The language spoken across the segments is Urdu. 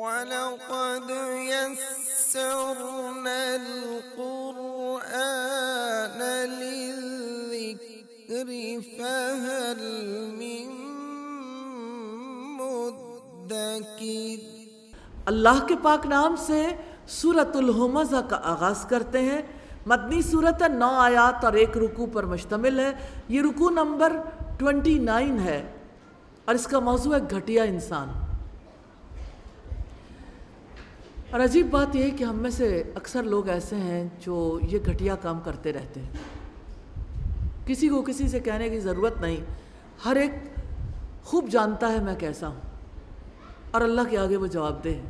وَلَقَدْ يَسَّرْنَا الْقُرْآنَ لِلذِّكْرِ فَهَلْ مِن مُّدَّكِرٍ۔ اللہ کے پاک نام سے سورۃ الہمزہ کا آغاز کرتے ہیں۔ مدنی سورت ہے، 9 آیات اور 1 رکوع پر مشتمل ہے۔ یہ رکوع نمبر 29 ہے اور اس کا موضوع ہے گھٹیا انسان۔ اور عجیب بات یہ ہے کہ ہم میں سے اکثر لوگ ایسے ہیں جو یہ گھٹیا کام کرتے رہتے ہیں۔ کسی کو کسی سے کہنے کی ضرورت نہیں، ہر ایک خوب جانتا ہے میں کیسا ہوں اور اللہ کے آگے وہ جواب دہ ہے۔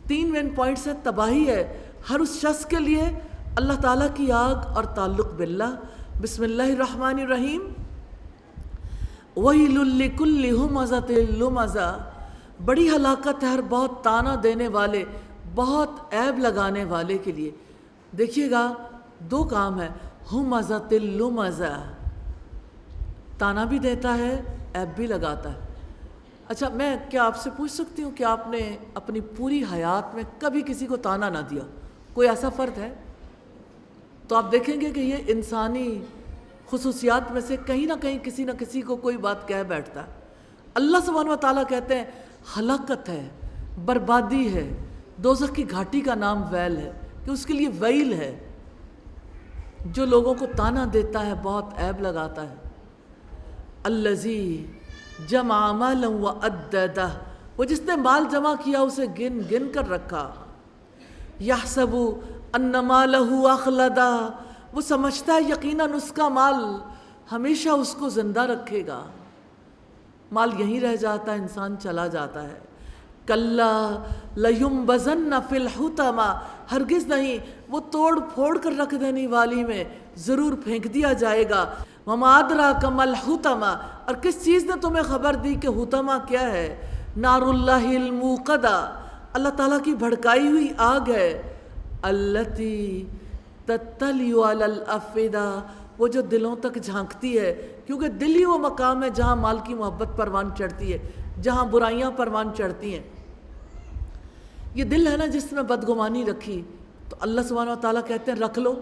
3 مین پوائنٹس ہے۔ تباہی ہے ہر اس شخص کے لیے اللہ تعالیٰ کی آگ اور تعلق باللہ۔ بسم اللہ الرحمن الرحیم۔ وَيْلٌ لِّكُلِّ ہُمَزَةٍ لُمَزَةٍ۔ بڑی ہلاکت ہے ہر بہت تانا دینے والے، بہت عیب لگانے والے کے لیے۔ دیکھیے گا 2 کام ہے، ہُمَزَةٍ لُمَزَةٍ، تانا بھی دیتا ہے، عیب بھی لگاتا ہے۔ اچھا، میں کیا آپ سے پوچھ سکتی ہوں کہ آپ نے اپنی پوری حیات میں کبھی کسی کو تانا نہ دیا؟ کوئی ایسا فرد ہے؟ تو آپ دیکھیں گے کہ یہ انسانی خصوصیات میں سے کہیں نہ کہیں کسی نہ کسی کو کوئی بات کہہ بیٹھتا ہے۔ اللہ سبحانہ و تعالیٰ کہتے ہیں ہلاکت ہے، بربادی ہے، دوزخ کی گھاٹی کا نام ویل ہے، کہ اس کے لیے ویل ہے جو لوگوں کو تانا دیتا ہے، بہت عیب لگاتا ہے۔ الذی جمع مالا وعددہ، وہ جس نے مال جمع کیا اسے گن گن کر رکھا۔ یحسب ان مالہ اخلدہ، وہ سمجھتا ہے یقیناً اس کا مال ہمیشہ اس کو زندہ رکھے گا۔ مال یہیں رہ جاتا ہے، انسان چلا جاتا ہے۔ کلا لینبذن فی الحطمہ، ہرگز نہیں، وہ توڑ پھوڑ کر رکھ دینے والی میں ضرور پھینک دیا جائے گا۔ وما ادراک ما الحطمہ، اور کس چیز نے تمہیں خبر دی کہ حطمہ کیا ہے؟ نار اللہ الموقدہ، اللہ تعالیٰ کی بھڑکائی ہوئی آگ ہے۔ التی تطلع علی الافئدہ، وہ جو دلوں تک جھانکتی ہے، کیونکہ دل ہی وہ مقام ہے جہاں مال کی محبت پروان چڑھتی ہے، جہاں برائیاں پروان چڑھتی ہیں۔ یہ دل ہے نا جس میں بدگمانی رکھی، تو اللہ سبحانہ و تعالیٰ کہتے ہیں رکھ لو،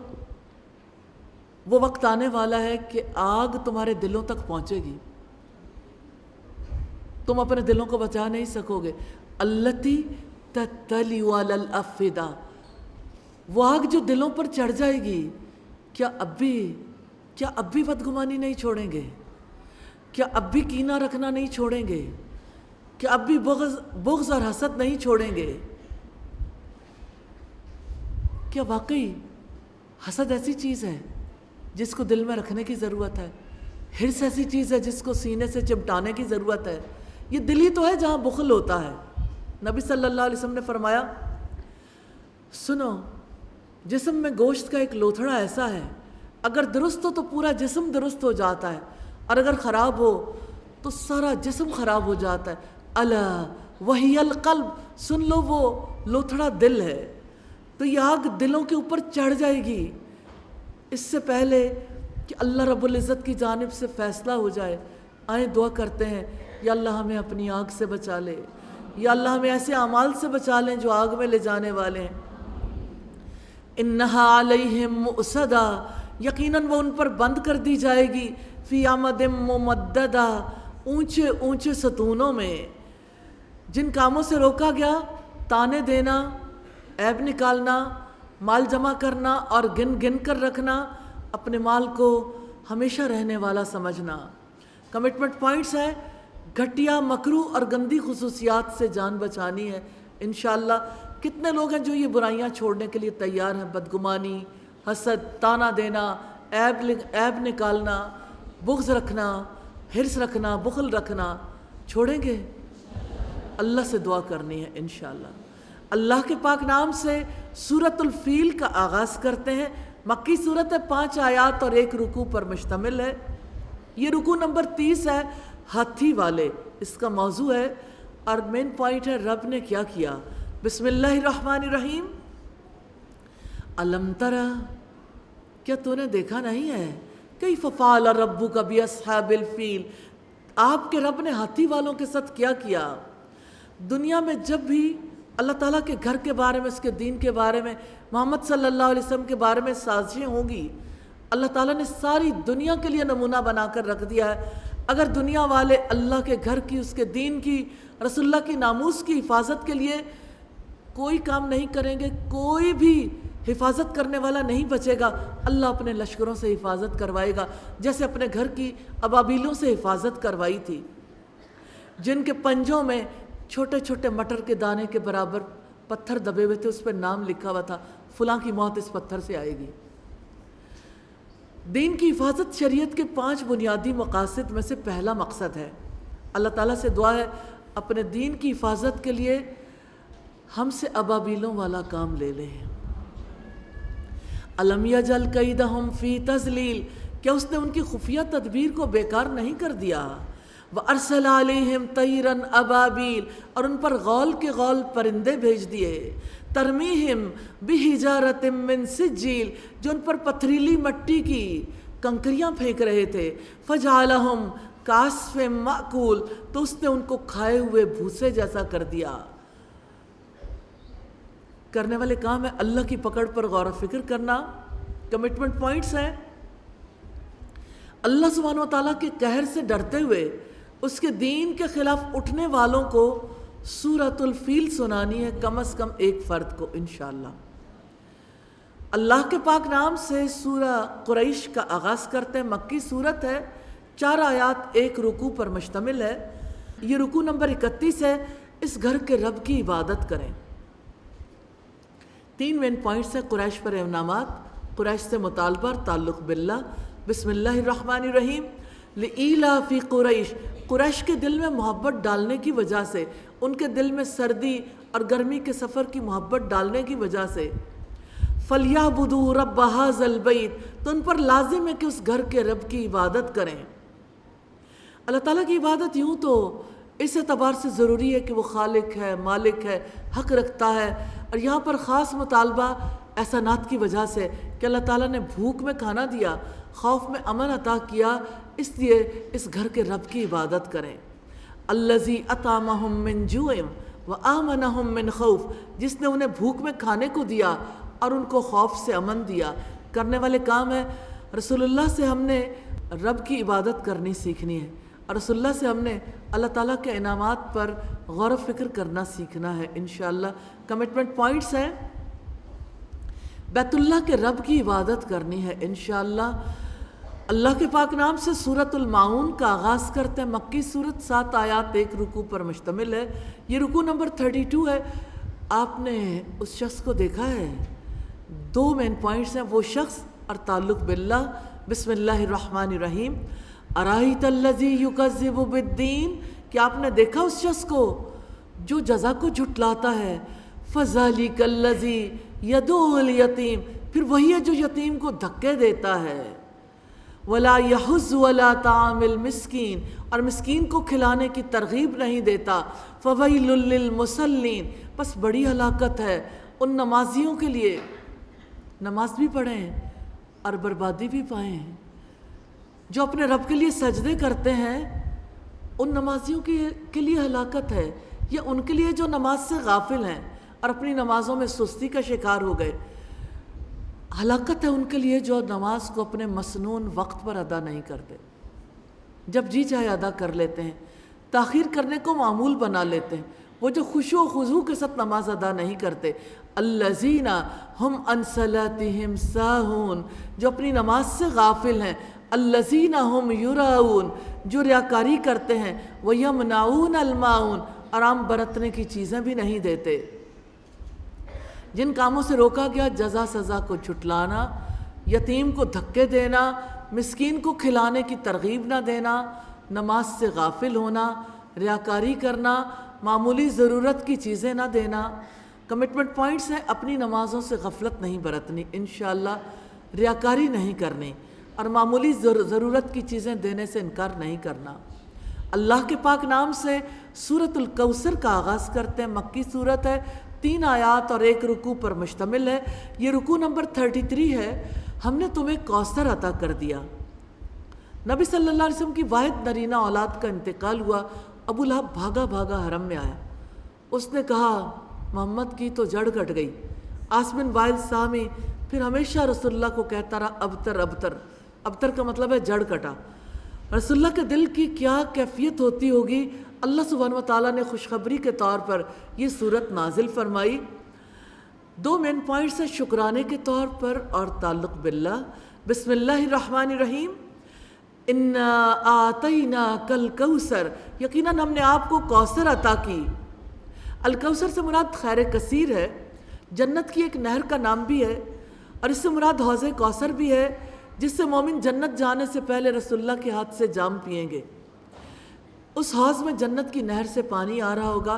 وہ وقت آنے والا ہے کہ آگ تمہارے دلوں تک پہنچے گی، تم اپنے دلوں کو بچا نہیں سکو گے۔ التی تطلع علی الافئدہ، وہ آگ جو دلوں پر چڑھ جائے گی، کیا اب بھی بدگمانی نہیں چھوڑیں گے؟ کیا اب بھی کینہ رکھنا نہیں چھوڑیں گے؟ کیا اب بھی بغض اور حسد نہیں چھوڑیں گے؟ کیا واقعی حسد ایسی چیز ہے جس کو دل میں رکھنے کی ضرورت ہے؟ حرص ایسی چیز ہے جس کو سینے سے چمٹانے کی ضرورت ہے؟ یہ دل ہی تو ہے جہاں بخل ہوتا ہے۔ نبی صلی اللہ علیہ وسلم نے فرمایا، سنو، جسم میں گوشت کا ایک لوتھڑا ایسا ہے، اگر درست ہو تو پورا جسم درست ہو جاتا ہے، اور اگر خراب ہو تو سارا جسم خراب ہو جاتا ہے۔ الا وہی القلب، سن لو، وہ لوتھڑا دل ہے۔ تو یہ آگ دلوں کے اوپر چڑھ جائے گی اس سے پہلے کہ اللہ رب العزت کی جانب سے فیصلہ ہو جائے۔ آئیں دعا کرتے ہیں، یا اللہ ہمیں اپنی آگ سے بچا لے، یا اللہ ہمیں ایسے اعمال سے بچا لیں جو آگ میں لے جانے والے ہیں۔ انہا علیہم مؤصدہ، یقیناً وہ ان پر بند کر دی جائے گی، فی عمد ممددہ، اونچے اونچے ستونوں میں۔ جن کاموں سے روکا گیا، تانے دینا، عیب نکالنا، مال جمع کرنا اور گن گن کر رکھنا، اپنے مال کو ہمیشہ رہنے والا سمجھنا۔ کمٹمنٹ پوائنٹس ہے، گھٹیا، مکروہ اور گندی خصوصیات سے جان بچانی ہے انشاءاللہ۔ کتنے لوگ ہیں جو یہ برائیاں چھوڑنے کے لیے تیار ہیں؟ بدگمانی، حسد، تانا دینا، عیب نکالنا، بغض رکھنا، حرص رکھنا، بخل رکھنا، چھوڑیں گے؟ اللہ سے دعا کرنی ہے انشاءاللہ۔ اللہ کے پاک نام سے سورۃ الفیل کا آغاز کرتے ہیں۔ مکی سورت ہے، 5 آیات اور 1 رکوع پر مشتمل ہے۔ یہ رکوع نمبر 30 ہے، ہاتھی والے اس کا موضوع ہے، اور مین پوائنٹ ہے رب نے کیا کیا۔ بسم اللہ الرحمن الرحیم۔ الم ترى، کیا تو نے دیکھا نہیں ہے؟ کیف فعل ربک باصحاب الفیل، آپ کے رب نے ہاتھی والوں کے ساتھ کیا کیا؟ دنیا میں جب بھی اللہ تعالیٰ کے گھر کے بارے میں، اس کے دین کے بارے میں، محمد صلی اللہ علیہ وسلم کے بارے میں سازشیں ہوں گی، اللہ تعالیٰ نے ساری دنیا کے لیے نمونہ بنا کر رکھ دیا ہے۔ اگر دنیا والے اللہ کے گھر کی، اس کے دین کی، رسول اللہ کی ناموس کی حفاظت کے لیے کوئی کام نہیں کریں گے، کوئی بھی حفاظت کرنے والا نہیں بچے گا، اللہ اپنے لشکروں سے حفاظت کروائے گا، جیسے اپنے گھر کی ابابیلوں سے حفاظت کروائی تھی، جن کے پنجوں میں چھوٹے چھوٹے مٹر کے دانے کے برابر پتھر دبے ہوئے تھے، اس پہ نام لکھا ہوا تھا، فلاں کی موت اس پتھر سے آئے گی۔ دین کی حفاظت شریعت کے 5 بنیادی مقاصد میں سے پہلا مقصد ہے۔ اللہ تعالیٰ سے دعا ہے اپنے دین کی حفاظت کے لیے ہم سے ابابیلوں والا کام لے لیں۔ الم یجل کیدہم فی تضلیل، کیا اس نے ان کی خفیہ تدبیر کو بیکار نہیں کر دیا؟ وارسل علیہم طیرا ابابیل، اور ان پر غول کے غول پرندے بھیج دیے، ترمیہم بحجارۃ من سجیل، جو ان پر پتھریلی مٹی کی کنکریاں پھینک رہے تھے، فجعلہم کعصف مأکول، تو اس نے ان کو کھائے ہوئے بھوسے جیسا کر دیا۔ کرنے والے کام ہے اللہ کی پکڑ پر غور و فکر کرنا۔ کمٹمنٹ پوائنٹس ہیں، اللہ سبحانہ و تعالیٰ کے قہر سے ڈرتے ہوئے اس کے دین کے خلاف اٹھنے والوں کو سورۃ الفیل سنانی ہے، کم از کم ایک فرد کو انشاءاللہ۔ اللہ کے پاک نام سے سورہ قریش کا آغاز کرتے ہیں، مکی سورت ہے، 4 آیات، 1 رکوع پر مشتمل ہے۔ یہ رکوع نمبر 31 ہے، اس گھر کے رب کی عبادت کریں۔ 3 مین پوائنٹس ہیں قریش پر انعامات، قریش سے مطالبہ اور تعلق باللہ۔ بسم اللہ الرحمن الرحیم۔ لإیلاف قریش، قریش کے دل میں محبت ڈالنے کی وجہ سے، ان کے دل میں سردی اور گرمی کے سفر کی محبت ڈالنے کی وجہ سے، فَلْيَعْبُدُوا رَبَّ هَذَا الْبَيْتِ، تو ان پر لازم ہے کہ اس گھر کے رب کی عبادت کریں۔ اللہ تعالیٰ کی عبادت یوں تو اس اعتبار سے ضروری ہے کہ وہ خالق ہے، مالک ہے، حق رکھتا ہے، اور یہاں پر خاص مطالبہ احسانات کی وجہ سے کہ اللہ تعالیٰ نے بھوک میں کھانا دیا، خوف میں امن عطا کیا، اس لیے اس گھر کے رب کی عبادت کریں۔ الذی اطعمہم من جوع وآمنہم من خوف، جس نے انہیں بھوک میں کھانے کو دیا اور ان کو خوف سے امن دیا۔ کرنے والے کام ہے رسول اللہ سے ہم نے رب کی عبادت کرنی سیکھنی ہے، اور رسول اللہ سے ہم نے اللہ تعالیٰ کے انعامات پر غور و فکر کرنا سیکھنا ہے انشاءاللہ۔ کمٹمنٹ پوائنٹس ہیں، بیت اللہ کے رب کی عبادت کرنی ہے انشاءاللہ۔ اللہ کے پاک نام سے سورۃ الماعون کا آغاز کرتے ہیں، مکی سورت، 7 آیات، 1 رکوع پر مشتمل ہے۔ یہ رکوع نمبر 32 ہے۔ آپ نے اس شخص کو دیکھا ہے؟ 2 مین پوائنٹس ہیں، وہ شخص اور تعلق باللہ۔ بسم اللہ الرحمن الرحیم۔ ارائیت الذی یکذب بالدین، کہ آپ نے دیکھا اس شخص کو جو جزا کو جھٹلاتا ہے؟ فذلک الذی یدعو الیتیم، پھر وہی ہے جو یتیم کو دھکے دیتا ہے۔ ولا یحض علی طعام المسکین، اور مسکین کو کھلانے کی ترغیب نہیں دیتا۔ فویل للمصلین، پس بڑی ہلاکت ہے ان نمازیوں کے لیے، نماز بھی پڑھیں اور بربادی بھی پائیں، جو اپنے رب کے لیے سجدے کرتے ہیں، ان نمازیوں کے لیے ہلاکت ہے، یا ان کے لیے جو نماز سے غافل ہیں اور اپنی نمازوں میں سستی کا شکار ہو گئے۔ ہلاکت ہے ان کے لیے جو نماز کو اپنے مسنون وقت پر ادا نہیں کرتے، جب جی چاہے ادا کر لیتے ہیں، تاخیر کرنے کو معمول بنا لیتے ہیں، وہ جو خشوع و خضوع کے ساتھ نماز ادا نہیں کرتے۔ الذین ہم عن صلاتہم ساہون، جو اپنی نماز سے غافل ہیں۔ الذین ہم یراؤن، جو ریاکاری کرتے ہیں۔ ویمنعون الماعون، آرام برتنے کی چیزیں بھی نہیں دیتے۔ جن کاموں سے روکا گیا، جزا سزا کو جھٹلانا، یتیم کو دھکے دینا، مسکین کو کھلانے کی ترغیب نہ دینا، نماز سے غافل ہونا، ریاکاری کرنا، معمولی ضرورت کی چیزیں نہ دینا۔ کمٹمنٹ پوائنٹس ہیں، اپنی نمازوں سے غفلت نہیں برتنی انشاءاللہ، ریاکاری نہیں کرنی، اور معمولی ضرورت کی چیزیں دینے سے انکار نہیں کرنا۔ اللہ کے پاک نام سے سورۃ الکوثر کا آغاز کرتے ہیں، مکی سورت ہے، 3 آیات اور 1 رکوع پر مشتمل ہے۔ یہ رکوع نمبر 33 ہے۔ ہم نے تمہیں کوثر عطا کر دیا۔ نبی صلی اللہ علیہ وسلم کی واحد نرینہ اولاد کا انتقال ہوا، ابو لہب بھاگا بھاگا حرم میں آیا، اس نے کہا محمد کی تو جڑ کٹ گئی۔ عاص بن وائل سامی پھر ہمیشہ رسول اللہ کو کہتا رہا ابتر ابتر، ابتر کا مطلب ہے جڑ کٹا۔ رسول اللہ کے دل کی کیا کیفیت ہوتی ہوگی، اللہ سبحانہ و تعالیٰ نے خوشخبری کے طور پر یہ صورت نازل فرمائی۔ دو مین پوائنٹس ہیں، شکرانے کے طور پر اور تعلق باللہ۔ بسم اللہ الرحمن الرحیم، انا اعطیناک الکوثر، یقیناً ہم نے آپ کو کوثر عطا کی۔ الکوثر سے مراد خیر کثیر ہے، جنت کی ایک نہر کا نام بھی ہے، اور اس سے مراد حوض کوثر بھی ہے، جس سے مومن جنت جانے سے پہلے رسول اللہ کے ہاتھ سے جام پئیں گے۔ اس حوض میں جنت کی نہر سے پانی آ رہا ہوگا۔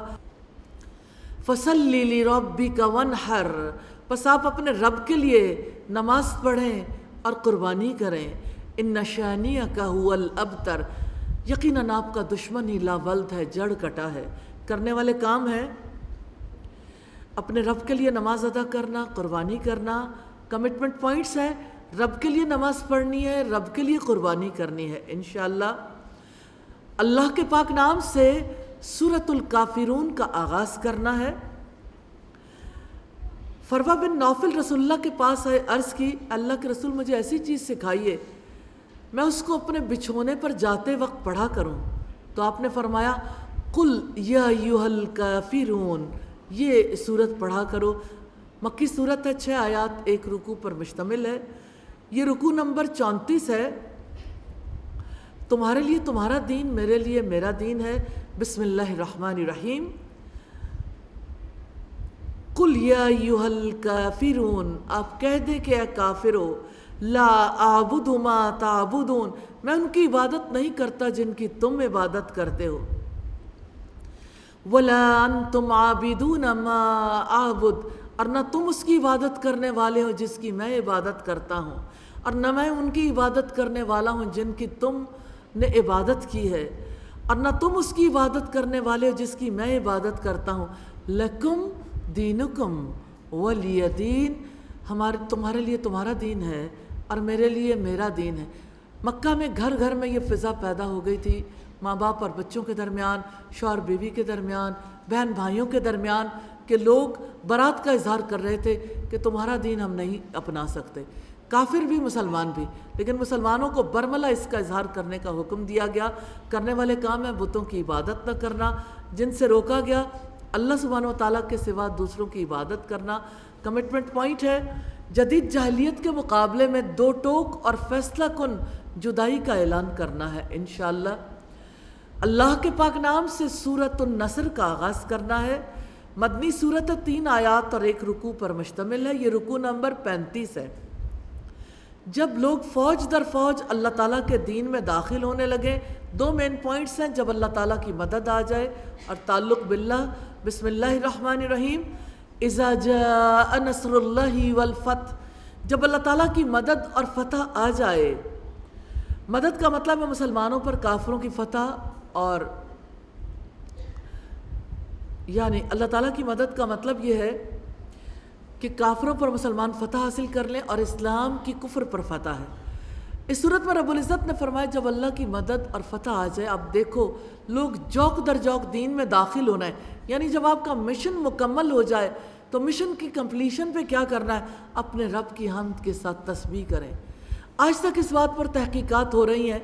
فَصَلِّ لِرَبِّكَ وَانْحَرْ، پس آپ اپنے رب کے لیے نماز پڑھیں اور قربانی کریں۔ إِنَّ شَانِئَكَ هُوَ الْأَبْتَرُ، یقیناً آپ کا دشمن ہی لاولد ہے، جڑ کٹا ہے۔ کرنے والے کام ہیں اپنے رب کے لیے نماز ادا کرنا، قربانی کرنا، کمٹمنٹ پوائنٹس ہیں، رب کے لیے نماز پڑھنی ہے، رب کے لیے قربانی کرنی ہے انشاءاللہ۔ اللہ کے پاک نام سے سورۃ الکافرون کا آغاز کرنا ہے۔ فروا بن نوفل رسول اللہ کے پاس آئے، عرض کی اللہ کے رسول مجھے ایسی چیز سکھائیے میں اس کو اپنے بچھونے پر جاتے وقت پڑھا کروں۔ تو آپ نے فرمایا قل یا ایھا الکافرون، یہ سورت پڑھا کرو۔ مکی سورت ہے، 6 آیات، 1 رکوع پر مشتمل ہے۔ یہ رکوع نمبر 34 ہے۔ تمہارے لیے تمہارا دین، میرے لیے میرا دین ہے۔ بسم اللہ الرحمن الرحیم، قل یا ایھا الکافرون، آپ کہہ دیں کہ اے کافرو، لا اعبد ما تعبدون، میں ان کی عبادت نہیں کرتا جن کی تم عبادت کرتے ہو۔ ولا انتم عابدون ما اعبد، اور نہ تم اس کی عبادت کرنے والے ہو جس کی میں عبادت کرتا ہوں، اور نہ میں ان کی عبادت کرنے والا ہوں جن کی تم نے عبادت کی ہے، اور نہ تم اس کی عبادت کرنے والے ہو جس کی میں عبادت کرتا ہوں۔ لکم دینکم ولی دین، تمہارے لیے تمہارا دین ہے اور میرے لیے میرا دین ہے۔ مکہ میں گھر گھر میں یہ فضا پیدا ہو گئی تھی، ماں باپ اور بچوں کے درمیان، شوہر بیوی کے درمیان، بہن بھائیوں کے درمیان، کہ لوگ برات کا اظہار کر رہے تھے کہ تمہارا دین ہم نہیں اپنا سکتے، کافر بھی مسلمان بھی، لیکن مسلمانوں کو برملا اس کا اظہار کرنے کا حکم دیا گیا۔ کرنے والے کام ہیں بتوں کی عبادت نہ کرنا، جن سے روکا گیا اللہ سبحانہ و تعالیٰ کے سوا دوسروں کی عبادت کرنا۔ کمٹمنٹ پوائنٹ ہے جدید جاہلیت کے مقابلے میں 2 ٹوک اور فیصلہ کن جدائی کا اعلان کرنا ہے انشاءاللہ۔ اللہ کے پاک نام سے سورۃ النصر کا آغاز کرنا ہے۔ مدنی سورت 3 آیات اور 1 رکوع پر مشتمل ہے۔ یہ رکوع نمبر 35 ہے۔ جب لوگ فوج در فوج اللہ تعالیٰ کے دین میں داخل ہونے لگے، 2 مین پوائنٹس ہیں، جب اللہ تعالیٰ کی مدد آ جائے اور تعلق باللہ۔ بسم اللہ الرحمن الرحیم، اذا جاء نصر اللہ والفتح، جب اللہ تعالیٰ کی مدد اور فتح آ جائے۔ مدد کا مطلب ہے مسلمانوں پر کافروں کی فتح، اور یعنی اللہ تعالیٰ کی مدد کا مطلب یہ ہے کہ کافروں پر مسلمان فتح حاصل کر لیں اور اسلام کی کفر پر فتح ہے۔ اس صورت میں رب العزت نے فرمایا جب اللہ کی مدد اور فتح آ جائے، آپ دیکھو لوگ جوق در جوق دین میں داخل ہونا ہے، یعنی جب آپ کا مشن مکمل ہو جائے تو مشن کی کمپلیشن پہ کیا کرنا ہے؟ اپنے رب کی حمد کے ساتھ تسبیح کریں۔ آج تک اس بات پر تحقیقات ہو رہی ہیں،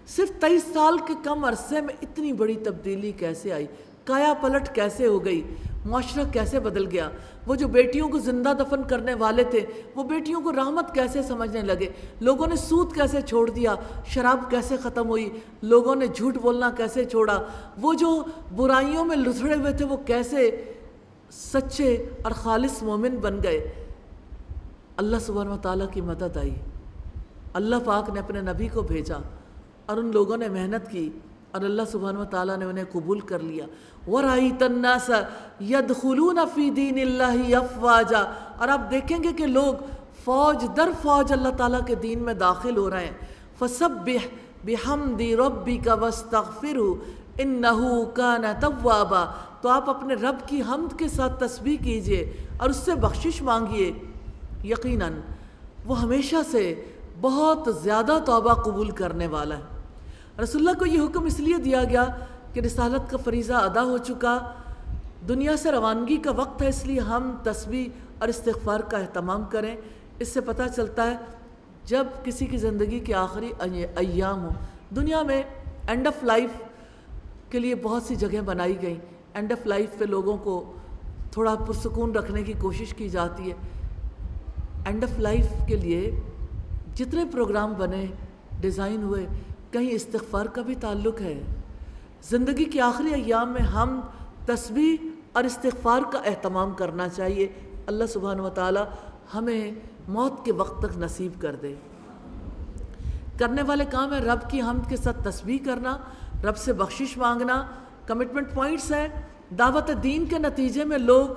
صرف 23 سال کے کم عرصے میں اتنی بڑی تبدیلی کیسے آئی، کایا پلٹ کیسے ہو گئی، معاشرہ کیسے بدل گیا۔ وہ جو بیٹیوں کو زندہ دفن کرنے والے تھے وہ بیٹیوں کو رحمت کیسے سمجھنے لگے، لوگوں نے سود کیسے چھوڑ دیا، شراب کیسے ختم ہوئی، لوگوں نے جھوٹ بولنا کیسے چھوڑا، وہ جو برائیوں میں لتھڑے ہوئے تھے وہ کیسے سچے اور خالص مومن بن گئے۔ اللہ سبحانہ و تعالیٰ کی مدد آئی، اللہ پاک نے اپنے نبی کو بھیجا اور ان لوگوں نے محنت کی اور اللہ سبحانہ و تعالیٰ نے انہیں قبول کر لیا۔ وَرَأَيْتَ النَّاسَ يَدْخُلُونَ فِي دِينِ اللَّهِ أَفْوَاجًا، اور آپ دیکھیں گے کہ لوگ فوج در فوج اللہ تعالیٰ کے دین میں داخل ہو رہے ہیں۔ فَسَبِّحْ بِحَمْدِ رَبِّكَ وَاسْتَغْفِرْهُ إِنَّهُ كَانَ تَوَّابًا، تو آپ اپنے رب کی حمد کے ساتھ تسبیح کیجئے اور اس سے بخشش مانگیے، یقیناً وہ ہمیشہ سے بہت زیادہ توبہ قبول کرنے والا ہے۔ رسول اللہ کو یہ حکم اس لیے دیا گیا کہ رسالت کا فریضہ ادا ہو چکا، دنیا سے روانگی کا وقت ہے، اس لیے ہم تسبیح اور استغفار کا اہتمام کریں۔ اس سے پتہ چلتا ہے جب کسی کی زندگی کے آخری ایام ہوں، دنیا میں اینڈ آف لائف کے لیے بہت سی جگہیں بنائی گئیں، اینڈ آف لائف پہ لوگوں کو تھوڑا پرسکون رکھنے کی کوشش کی جاتی ہے۔ اینڈ آف لائف کے لیے جتنے پروگرام بنے، ڈیزائن ہوئے، کہیں استغفار کا بھی تعلق ہے۔ زندگی کے آخری ایام میں ہم تسبیح اور استغفار کا اہتمام کرنا چاہیے۔ اللہ سبحانہ و تعالی ہمیں موت کے وقت تک نصیب کر دے۔ کرنے والے کام ہے رب کی حمد کے ساتھ تسبیح کرنا، رب سے بخشش مانگنا۔ کمٹمنٹ پوائنٹس ہیں، دعوت دین کے نتیجے میں لوگ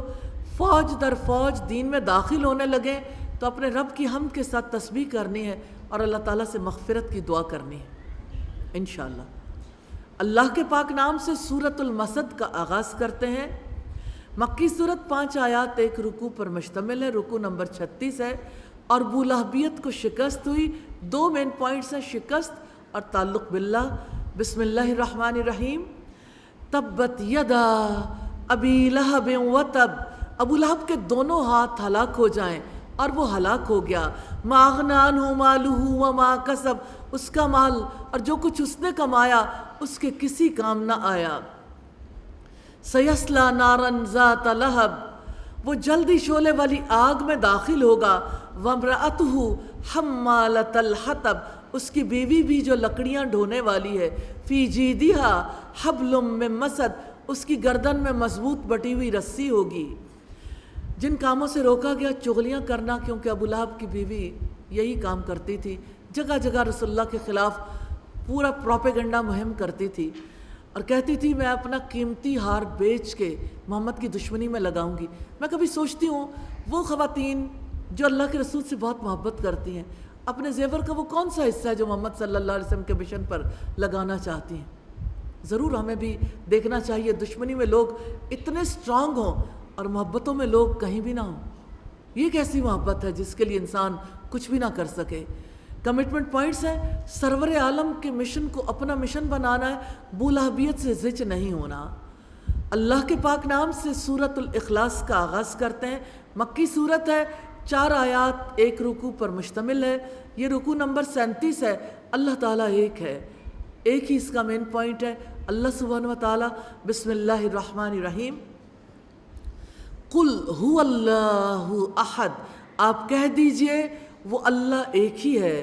فوج در فوج دین میں داخل ہونے لگیں تو اپنے رب کی حمد کے ساتھ تسبیح کرنی ہے اور اللہ تعالیٰ سے مغفرت کی دعا کرنی ہے انشاءاللہ۔ اللہ کے پاک نام سے سورۃ المسد کا آغاز کرتے ہیں۔ مکی سورت 5 آیات 1 رکوع پر مشتمل ہے، رکوع نمبر 36 ہے، اور بولہبیت کو شکست ہوئی۔ 2 مین پوائنٹس ہیں، شکست اور تعلق باللہ۔ بسم اللہ الرحمن الرحیم۔ تبت یدا ابی لہب وتب، ابو لہب کے دونوں ہاتھ ہلاک ہو جائیں، اور وہ ہلاک ہو گیا۔ ما اغنی عنہ مالہ وما کسب، اس کا مال اور جو کچھ اس نے کمایا اس کے کسی کام نہ آیا۔ سیصلی نارا ذات لہب، وہ جلدی شعلے والی آگ میں داخل ہوگا۔ وامرأتہ حمالۃ الحطب، اس کی بیوی بھی جو لکڑیاں ڈھونے والی ہے۔ فی جیدہا حبل من مسد، اس کی گردن میں مضبوط بٹی ہوئی رسی ہوگی۔ جن کاموں سے روکا گیا چغلیاں کرنا، کیونکہ ابو لہب کی بیوی یہی کام کرتی تھی، جگہ جگہ رسول اللہ کے خلاف پورا پروپیگنڈا مہم کرتی تھی اور کہتی تھی میں اپنا قیمتی ہار بیچ کے محمد کی دشمنی میں لگاؤں گی۔ میں کبھی سوچتی ہوں وہ خواتین جو اللہ کے رسول سے بہت محبت کرتی ہیں، اپنے زیور کا وہ کون سا حصہ ہے جو محمد صلی اللہ علیہ وسلم کے مشن پر لگانا چاہتی ہیں؟ ضرور ہمیں بھی دیکھنا چاہیے دشمنی میں لوگ اتنے سٹرانگ ہوں اور محبتوں میں لوگ کہیں بھی نہ ہوں۔ یہ کیسی محبت ہے جس کے لیے انسان کچھ بھی نہ کر سکے؟ کمٹمنٹ پوائنٹس ہیں، سرور عالم کے مشن کو اپنا مشن بنانا ہے، بولہبیت سے زچ نہیں ہونا۔ اللہ کے پاک نام سے سورۃ الاخلاص کا آغاز کرتے ہیں۔ مکی سورت ہے، 4 آیات 1 رکوع پر مشتمل ہے۔ یہ رکوع نمبر 37 ہے۔ اللہ تعالیٰ ایک ہے، ایک ہی اس کا مین پوائنٹ ہے اللہ سبحانہ و تعالیٰ۔ بسم اللہ الرحمن الرحیم۔ قل هو اللہ احد، آپ کہہ دیجئے وہ اللہ ایک ہی ہے۔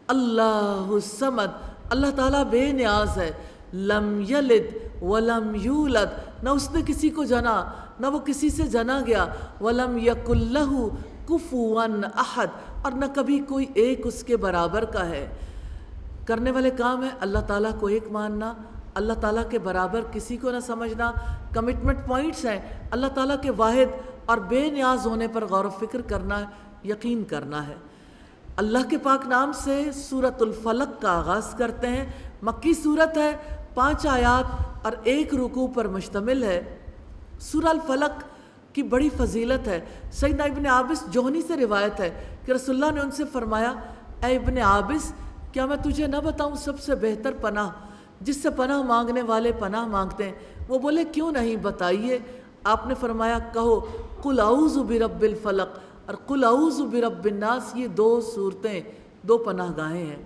اللہ الصمد، اللہ تعالیٰ بے نیاز ہے۔ لم یلد ولم یولد، نہ اس نے کسی کو جنا نہ وہ کسی سے جنا گیا۔ ولم یکن لہ کفوا احد، اور نہ کبھی کوئی ایک اس کے برابر کا ہے۔ کرنے والے کام ہے اللہ تعالیٰ کو ایک ماننا، اللہ تعالیٰ کے برابر کسی کو نہ سمجھنا۔ کمٹمنٹ پوائنٹس ہیں، اللہ تعالیٰ کے واحد اور بے نیاز ہونے پر غور و فکر کرنا ہے، یقین کرنا ہے۔ اللہ کے پاک نام سے سورۃ الفلق کا آغاز کرتے ہیں۔ مکی سورت ہے، 5 آیات اور 1 رکوع پر مشتمل ہے۔ سورہ الفلق کی بڑی فضیلت ہے۔ سیدنا ابن عابس جوہنی سے روایت ہے کہ رسول اللہ نے ان سے فرمایا، اے ابن عابس، کیا میں تجھے نہ بتاؤں سب سے بہتر پناہ جس سے پناہ مانگنے والے پناہ مانگتے ہیں؟ وہ بولے کیوں نہیں، بتائیے۔ آپ نے فرمایا کہو قل اعوذ برب الفلق اور قل اعوذ برب الناس، یہ 2 صورتیں 2 پناہ گاہیں ہیں۔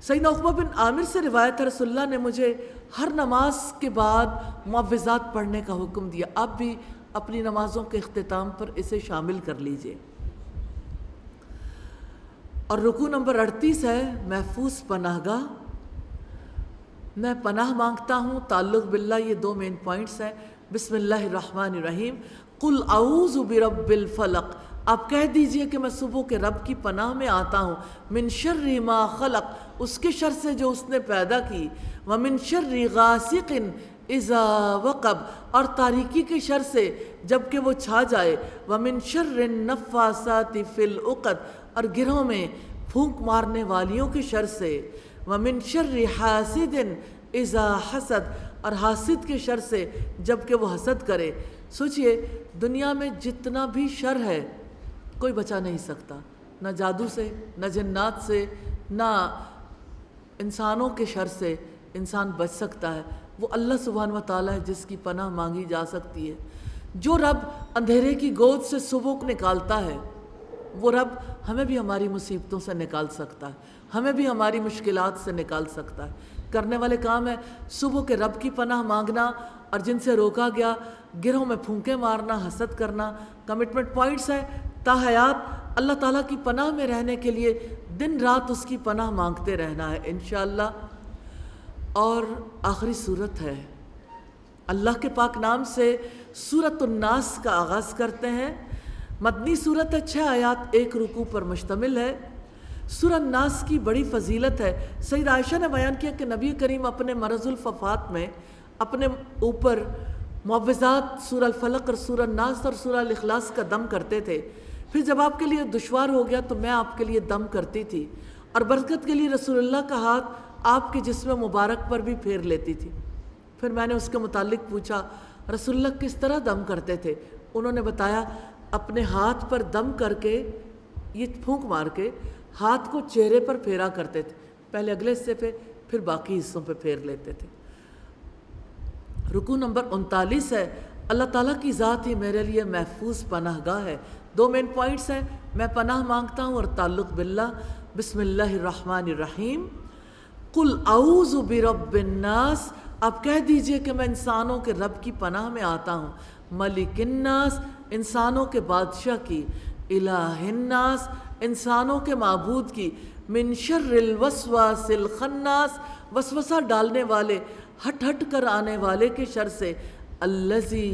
سیدنا عقبہ بن عامر سے روایت ہے رسول اللہ نے مجھے ہر نماز کے بعد معوذات پڑھنے کا حکم دیا۔ آپ بھی اپنی نمازوں کے اختتام پر اسے شامل کر لیجئے۔ اور رکوع نمبر 38 ہے، محفوظ پناہ گاہ، میں پناہ مانگتا ہوں، تعلق باللہ۔ یہ 2 مین پوائنٹس ہیں۔ بسم اللہ الرحمن الرحیم۔ قل اعوذ برب الفلق، آپ کہہ دیجئے کہ میں صبح کے رب کی پناہ میں آتا ہوں۔ من شر ما خلق، اس کے شر سے جو اس نے پیدا کی۔ ومن شر غاسق اذا وقب، اور تاریکی کے شر سے جب کہ وہ چھا جائے۔ ومن شر النفاثات فی العقد، اور گرہوں میں پھونک مارنے والیوں کے شر سے۔ ومن شر حاسد اذا حسد، اور حاسد کے شر سے جب کہ وہ حسد کرے۔ سوچئے دنیا میں جتنا بھی شر ہے کوئی بچا نہیں سکتا، نہ جادو سے، نہ جنات سے، نہ انسانوں کے شر سے انسان بچ سکتا ہے۔ وہ اللہ سبحانہ و تعالیٰ ہے جس کی پناہ مانگی جا سکتی ہے۔ جو رب اندھیرے کی گود سے صبح کو نکالتا ہے، وہ رب ہمیں بھی ہماری مصیبتوں سے نکال سکتا ہے، ہمیں بھی ہماری مشکلات سے نکال سکتا ہے۔ کرنے والے کام ہے صبح کے رب کی پناہ مانگنا، اور جن سے روکا گیا گرہوں میں پھونکے مارنا، حسد کرنا۔ کمٹمنٹ پوائنٹس ہیں تا حیات اللہ تعالیٰ کی پناہ میں رہنے کے لیے دن رات اس کی پناہ مانگتے رہنا ہے انشاءاللہ۔ اور آخری صورت ہے، اللہ کے پاک نام سے سورۃ الناس کا آغاز کرتے ہیں۔ مدنی صورت ہے، 6 آیات، 1 رکوع پر مشتمل ہے۔ سورہ الناس کی بڑی فضیلت ہے۔ سید عائشہ نے بیان کیا کہ نبی کریم اپنے مرض الوفات میں اپنے اوپر معوذات سورہ الفلق اور سورہ الناس اور سورہ الاخلاص کا دم کرتے تھے۔ پھر جب آپ کے لیے دشوار ہو گیا تو میں آپ کے لیے دم کرتی تھی، اور برکت کے لیے رسول اللہ کا ہاتھ آپ کے جسم مبارک پر بھی پھیر لیتی تھی۔ پھر میں نے اس کے متعلق پوچھا رسول اللہ کس طرح دم کرتے تھے؟ انہوں نے بتایا اپنے ہاتھ پر دم کر کے، یہ پھونک مار کے ہاتھ کو چہرے پر پھیرا کرتے تھے، پہلے اگلے حصے پہ پھر باقی حصوں پہ پھیر لیتے تھے۔ رکوع نمبر 39 ہے، اللہ تعالیٰ کی ذات ہی میرے لیے محفوظ پناہ گاہ ہے۔ 2 مین پوائنٹس ہیں، میں پناہ مانگتا ہوں اور تعلق باللہ۔ بسم اللہ الرحمن الرحیم، قل اعوذ برب الناس، آپ کہہ دیجئے کہ میں انسانوں کے رب کی پناہ میں آتا ہوں، ملک الناس، انسانوں کے بادشاہ کی، الہ الناس، انسانوں کے معبود کی، من شر الوسواس الخناس، وسوسہ ڈالنے والے، ہٹ ہٹ کر آنے والے کے شر سے، الذی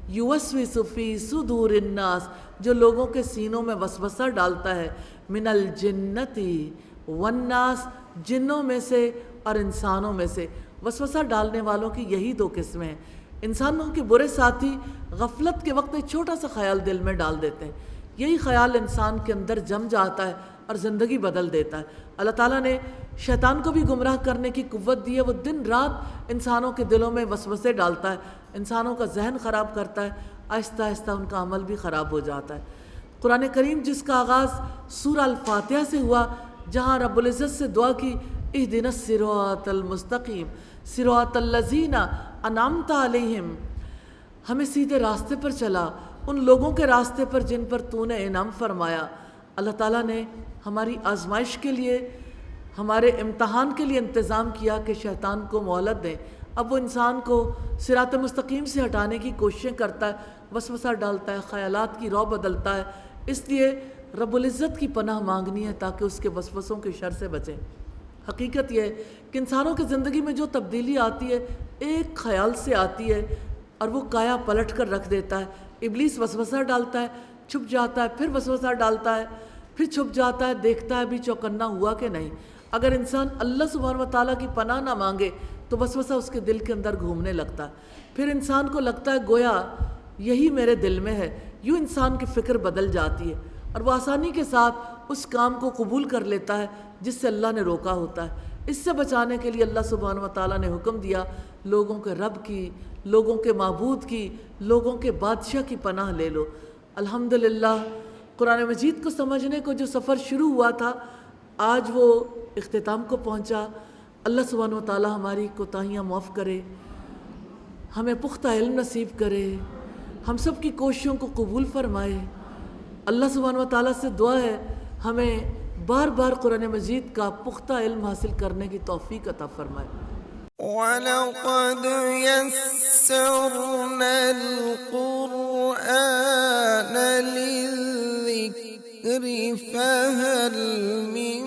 یوسوس فی صدور الناس، جو لوگوں کے سینوں میں وسوسہ ڈالتا ہے، من الجنتی والناس، جنوں میں سے اور انسانوں میں سے۔ وسوسہ ڈالنے والوں کی یہی 2 قسمیں ہیں۔ انسانوں کے برے ساتھی غفلت کے وقت ایک چھوٹا سا خیال دل میں ڈال دیتے ہیں، یہی خیال انسان کے اندر جم جاتا ہے اور زندگی بدل دیتا ہے۔ اللہ تعالیٰ نے شیطان کو بھی گمراہ کرنے کی قوت دی ہے، وہ دن رات انسانوں کے دلوں میں وسوسے ڈالتا ہے، انسانوں کا ذہن خراب کرتا ہے، آہستہ آہستہ ان کا عمل بھی خراب ہو جاتا ہے۔ قرآن کریم جس کا آغاز سورہ الفاتحہ سے ہوا، جہاں رب العزت سے دعا کی اہدنا الصراط المستقیم صراط الذین انعمت علیہم، ہمیں سیدھے راستے پر چلا، ان لوگوں کے راستے پر جن پر تو نے انعام فرمایا۔ اللہ تعالیٰ نے ہماری آزمائش کے لیے، ہمارے امتحان کے لیے انتظام کیا کہ شیطان کو مہلت دیں۔ اب وہ انسان کو صراط مستقیم سے ہٹانے کی کوششیں کرتا ہے، وسوسہ ڈالتا ہے، خیالات کی رو بدلتا ہے۔ اس لیے رب العزت کی پناہ مانگنی ہے تاکہ اس کے وسوسوں کے شر سے بچیں۔ حقیقت یہ ہے کہ انسانوں کی زندگی میں جو تبدیلی آتی ہے ایک خیال سے آتی ہے، اور وہ کایا پلٹ کر رکھ دیتا ہے۔ ابلیس وسوسہ ڈالتا ہے، چھپ جاتا ہے، پھر وسوسہ ڈالتا ہے، پھر چھپ جاتا ہے، دیکھتا ہے بھی چوکنا ہوا کہ نہیں۔ اگر انسان اللہ سبحانہ و تعالیٰ کی پناہ نہ مانگے تو وسوسہ اس کے دل کے اندر گھومنے لگتا ہے، پھر انسان کو لگتا ہے گویا یہی میرے دل میں ہے، یوں انسان کی فکر بدل جاتی ہے، اور وہ آسانی کے ساتھ اس کام کو قبول کر لیتا ہے جس سے اللہ نے روکا ہوتا ہے۔ اس سے بچانے کے لیے اللہ سبحانہ و تعالیٰ نے حکم دیا لوگوں کے رب کی، لوگوں کے معبود کی، لوگوں کے بادشاہ کی پناہ لے لو۔ الحمدللہ قرآن مجید کو سمجھنے کو جو سفر شروع ہوا تھا آج وہ اختتام کو پہنچا۔ اللہ سبحانہ و تعالیٰ ہماری کوتاہیاں معاف کرے، ہمیں پختہ علم نصیب کرے، ہم سب کی کوششوں کو قبول فرمائے۔ اللہ سبحانہ و تعالیٰ سے دعا ہے ہمیں بار بار قرآن مجید کا پختہ علم حاصل کرنے کی توفیق عطا فرمائے۔ وَلَقَدْ يَسَّرْنَا الْقُرْآنَ لِلذِّكْرِ فَهَلْ مِن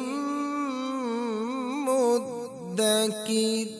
مُّدَّكِرٍ